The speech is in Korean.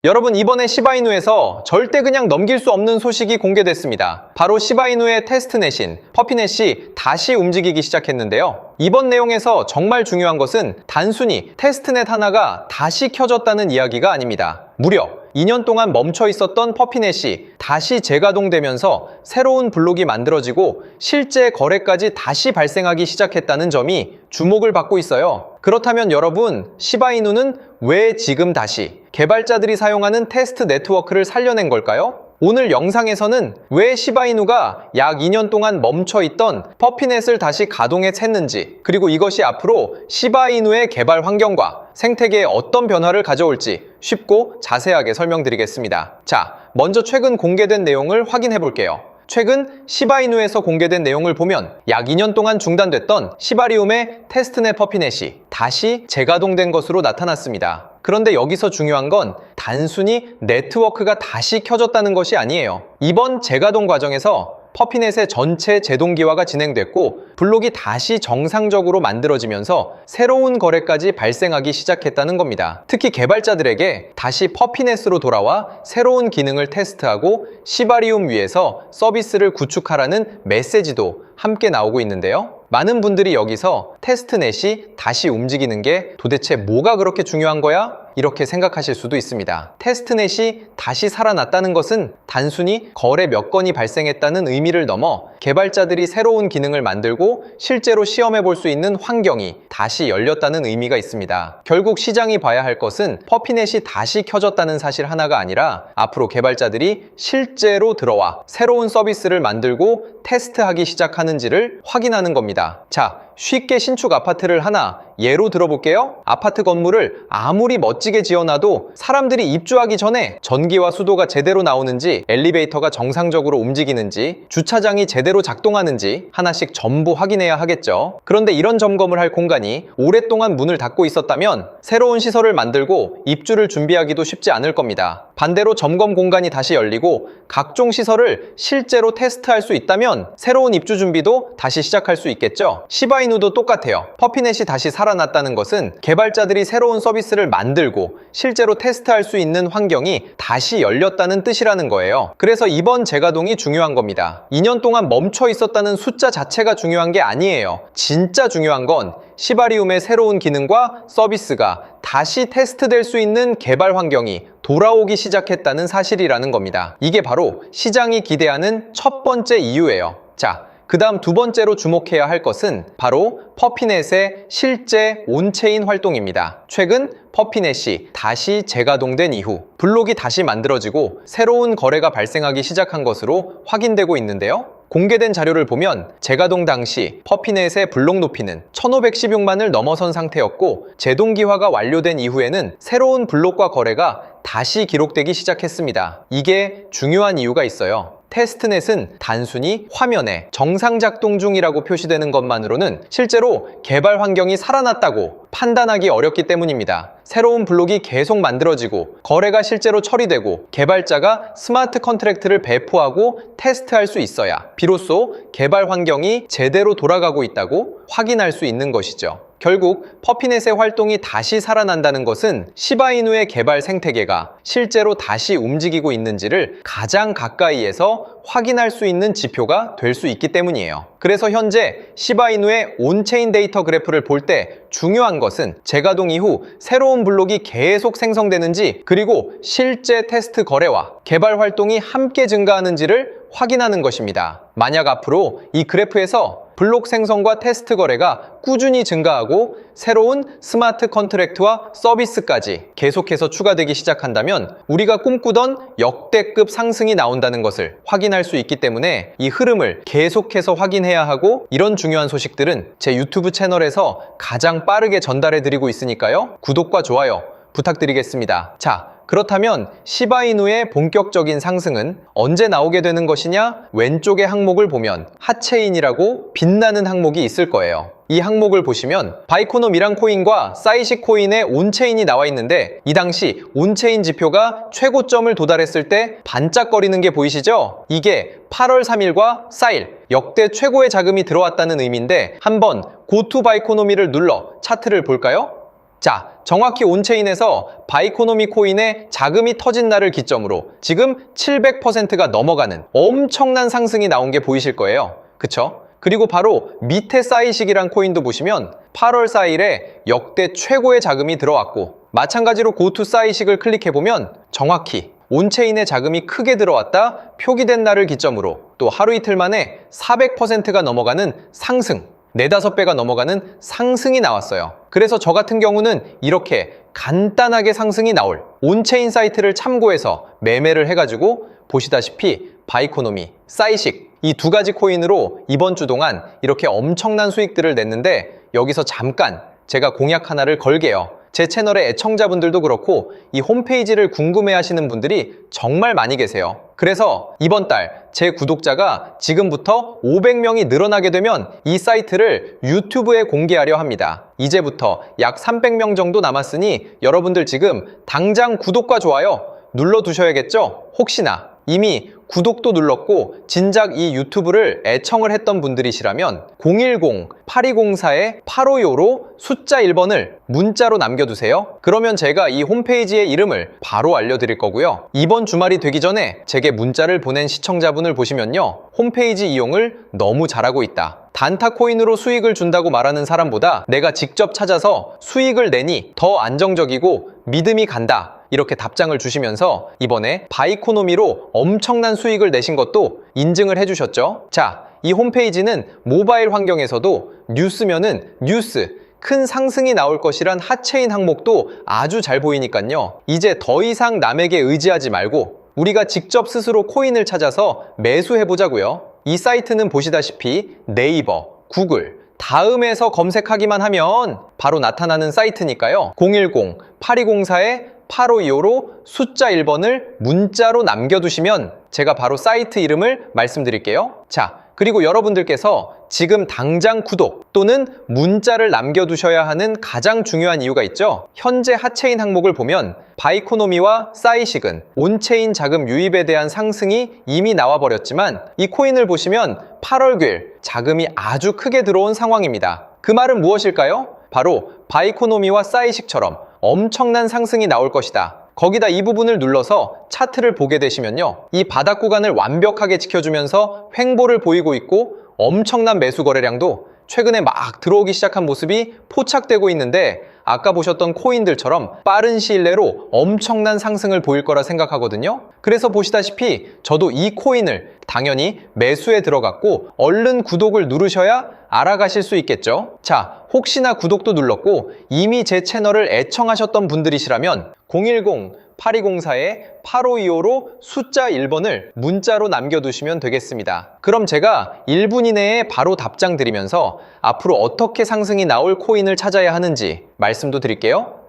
여러분, 이번에 시바이누에서 절대 그냥 넘길 수 없는 소식이 공개됐습니다. 바로 시바이누의 테스트넷인 퍼피넷이 다시 움직이기 시작했는데요. 이번 내용에서 정말 중요한 것은 단순히 테스트넷 하나가 다시 켜졌다는 이야기가 아닙니다. 무려 2년 동안 멈춰 있었던 퍼피넷이 다시 재가동되면서 새로운 블록이 만들어지고 실제 거래까지 다시 발생하기 시작했다는 점이 주목을 받고 있어요. 그렇다면 여러분, 시바이누는 왜 지금 다시 개발자들이 사용하는 테스트 네트워크를 살려낸 걸까요? 오늘 영상에서는 왜 시바이누가 약 2년 동안 멈춰있던 퍼피넷을 다시 가동해 챘는지, 그리고 이것이 앞으로 시바이누의 개발 환경과 생태계에 어떤 변화를 가져올지 쉽고 자세하게 설명드리겠습니다. 자, 먼저 최근 공개된 내용을 확인해 볼게요. 최근 시바이누에서 공개된 내용을 보면 약 2년 동안 중단됐던 시바리움의 테스트넷 퍼피넷이 다시 재가동된 것으로 나타났습니다. 그런데 여기서 중요한 건 단순히 네트워크가 다시 켜졌다는 것이 아니에요. 이번 재가동 과정에서 퍼피넷의 전체 재동기화가 진행됐고 블록이 다시 정상적으로 만들어지면서 새로운 거래까지 발생하기 시작했다는 겁니다. 특히 개발자들에게 다시 퍼피넷으로 돌아와 새로운 기능을 테스트하고 시바리움 위에서 서비스를 구축하라는 메시지도 함께 나오고 있는데요. 많은 분들이 여기서 테스트넷이 다시 움직이는 게 도대체 뭐가 그렇게 중요한 거야? 이렇게 생각하실 수도 있습니다. 테스트넷이 다시 살아났다는 것은 단순히 거래 몇 건이 발생했다는 의미를 넘어 개발자들이 새로운 기능을 만들고 실제로 시험해 볼 수 있는 환경이 다시 열렸다는 의미가 있습니다. 결국 시장이 봐야 할 것은 퍼피넷이 다시 켜졌다는 사실 하나가 아니라 앞으로 개발자들이 실제로 들어와 새로운 서비스를 만들고 테스트하기 시작하는지를 확인하는 겁니다. 자, 쉽게 신축 아파트를 하나 예로 들어볼게요. 아파트 건물을 아무리 멋지게 지어놔도 사람들이 입주하기 전에 전기와 수도가 제대로 나오는지, 엘리베이터가 정상적으로 움직이는지, 주차장이 제대로 작동하는지 하나씩 전부 확인해야 하겠죠. 그런데 이런 점검을 할 공간이 오랫동안 문을 닫고 있었다면 새로운 시설을 만들고 입주를 준비하기도 쉽지 않을 겁니다. 반대로 점검 공간이 다시 열리고 각종 시설을 실제로 테스트할 수 있다면 새로운 입주 준비도 다시 시작할 수 있겠죠. 시바이누도 똑같아요. 퍼피넷이 다시 살아났다는 것은 개발자들이 새로운 서비스를 만들고 실제로 테스트할 수 있는 환경이 다시 열렸다는 뜻이라는 거예요. 그래서 이번 재가동이 중요한 겁니다. 2년 동안 멈춰 있었다는 숫자 자체가 중요한 게 아니에요. 진짜 중요한 건 시바리움의 새로운 기능과 서비스가 다시 테스트될 수 있는 개발 환경이 돌아오기 시작했다는 사실이라는 겁니다. 이게 바로 시장이 기대하는 첫 번째 이유예요. 자, 그 다음 두 번째로 주목해야 할 것은 바로 퍼피넷의 실제 온체인 활동입니다. 최근 퍼피넷이 다시 재가동된 이후 블록이 다시 만들어지고 새로운 거래가 발생하기 시작한 것으로 확인되고 있는데요. 공개된 자료를 보면 재가동 당시 퍼피넷의 블록 높이는 1516만을 넘어선 상태였고 재동기화가 완료된 이후에는 새로운 블록과 거래가 다시 기록되기 시작했습니다. 이게 중요한 이유가 있어요. 테스트넷은 단순히 화면에 정상 작동 중이라고 표시되는 것만으로는 실제로 개발 환경이 살아났다고 판단하기 어렵기 때문입니다. 새로운 블록이 계속 만들어지고 거래가 실제로 처리되고 개발자가 스마트 컨트랙트를 배포하고 테스트할 수 있어야 비로소 개발 환경이 제대로 돌아가고 있다고 확인할 수 있는 것이죠. 결국 퍼피넷의 활동이 다시 살아난다는 것은 시바이누의 개발 생태계가 실제로 다시 움직이고 있는지를 가장 가까이에서 확인할 수 있는 지표가 될 수 있기 때문이에요. 그래서 현재 시바이누의 온체인 데이터 그래프를 볼 때 중요한 것은 재가동 이후 새로운 블록이 계속 생성되는지, 그리고 실제 테스트 거래와 개발 활동이 함께 증가하는지를 확인하는 것입니다. 만약 앞으로 이 그래프에서 블록 생성과 테스트 거래가 꾸준히 증가하고 새로운 스마트 컨트랙트와 서비스까지 계속해서 추가되기 시작한다면 우리가 꿈꾸던 역대급 상승이 나온다는 것을 확인할 수 있기 때문에 이 흐름을 계속해서 확인해야 하고, 이런 중요한 소식들은 제 유튜브 채널에서 가장 빠르게 전달해 드리고 있으니까요. 구독과 좋아요 부탁드리겠습니다. 자, 그렇다면 시바이누의 본격적인 상승은 언제 나오게 되는 것이냐? 왼쪽의 항목을 보면 하체인이라고 빛나는 항목이 있을 거예요. 이 항목을 보시면 바이코노 미랑 코인과 사이식 코인의 온체인이 나와 있는데, 이 당시 온체인 지표가 최고점을 도달했을 때 반짝거리는 게 보이시죠? 이게 8월 3일과 4일 역대 최고의 자금이 들어왔다는 의미인데, 한번 고투 바이코노미를 눌러 차트를 볼까요? 자, 정확히 온체인에서 바이코노미 코인의 자금이 터진 날을 기점으로 지금 700%가 넘어가는 엄청난 상승이 나온 게 보이실 거예요. 그쵸? 그리고 바로 밑에 사이식이란 코인도 보시면 8월 4일에 역대 최고의 자금이 들어왔고, 마찬가지로 고투 사이식을 클릭해보면 정확히 온체인의 자금이 크게 들어왔다 표기된 날을 기점으로 또 하루 이틀 만에 400%가 넘어가는 상승, 4~5배가 넘어가는 상승이 나왔어요. 그래서 저 같은 경우는 이렇게 간단하게 상승이 나올 온체인 사이트를 참고해서 매매를 해가지고 보시다시피 바이코노미, 사이식 이 두 가지 코인으로 이번 주 동안 이렇게 엄청난 수익들을 냈는데, 여기서 잠깐 제가 공약 하나를 걸게요. 제 채널의 애청자분들도 그렇고 이 홈페이지를 궁금해하시는 분들이 정말 많이 계세요. 그래서 이번 달 제 구독자가 지금부터 500명이 늘어나게 되면 이 사이트를 유튜브에 공개하려 합니다. 이제부터 약 300명 정도 남았으니 여러분들 지금 당장 구독과 좋아요 눌러두셔야겠죠? 혹시나 이미 구독도 눌렀고 진작 이 유튜브를 애청을 했던 분들이시라면 010-8204-8525로 숫자 1번을 문자로 남겨두세요. 그러면 제가 이 홈페이지의 이름을 바로 알려드릴 거고요. 이번 주말이 되기 전에 제게 문자를 보낸 시청자분을 보시면요, 홈페이지 이용을 너무 잘하고 있다, 단타 코인으로 수익을 준다고 말하는 사람보다 내가 직접 찾아서 수익을 내니 더 안정적이고 믿음이 간다, 이렇게 답장을 주시면서 이번에 바이코노미로 엄청난 수익을 내신 것도 인증을 해주셨죠. 자, 이 홈페이지는 모바일 환경에서도 뉴스면은 뉴스, 큰 상승이 나올 것이란 핫체인 항목도 아주 잘 보이니까요. 이제 더 이상 남에게 의지하지 말고 우리가 직접 스스로 코인을 찾아서 매수해보자고요. 이 사이트는 보시다시피 네이버, 구글, 다음에서 검색하기만 하면 바로 나타나는 사이트니까요. 010-8204-8525로 숫자 1번을 문자로 남겨두시면 제가 바로 사이트 이름을 말씀드릴게요. 자, 그리고 여러분들께서 지금 당장 구독 또는 문자를 남겨두셔야 하는 가장 중요한 이유가 있죠. 현재 핫체인 항목을 보면 바이코노미와 사이식은 온체인 자금 유입에 대한 상승이 이미 나와버렸지만 이 코인을 보시면 8월 9일 자금이 아주 크게 들어온 상황입니다. 그 말은 무엇일까요? 바로 바이코노미와 사이식처럼 엄청난 상승이 나올 것이다. 거기다 이 부분을 눌러서 차트를 보게 되시면요, 이 바닥 구간을 완벽하게 지켜주면서 횡보를 보이고 있고 엄청난 매수 거래량도 최근에 막 들어오기 시작한 모습이 포착되고 있는데, 아까 보셨던 코인들처럼 빠른 시일 내로 엄청난 상승을 보일 거라 생각하거든요. 그래서 보시다시피 저도 이 코인을 당연히 매수에 들어갔고 얼른 구독을 누르셔야 알아가실 수 있겠죠. 자, 혹시나 구독도 눌렀고 이미 제 채널을 애청하셨던 분들이시라면 010-8204-8525로 숫자 1번을 문자로 남겨두시면 되겠습니다. 그럼 제가 1분 이내에 바로 답장 드리면서 앞으로 어떻게 상승이 나올 코인을 찾아야 하는지 말씀도 드릴게요.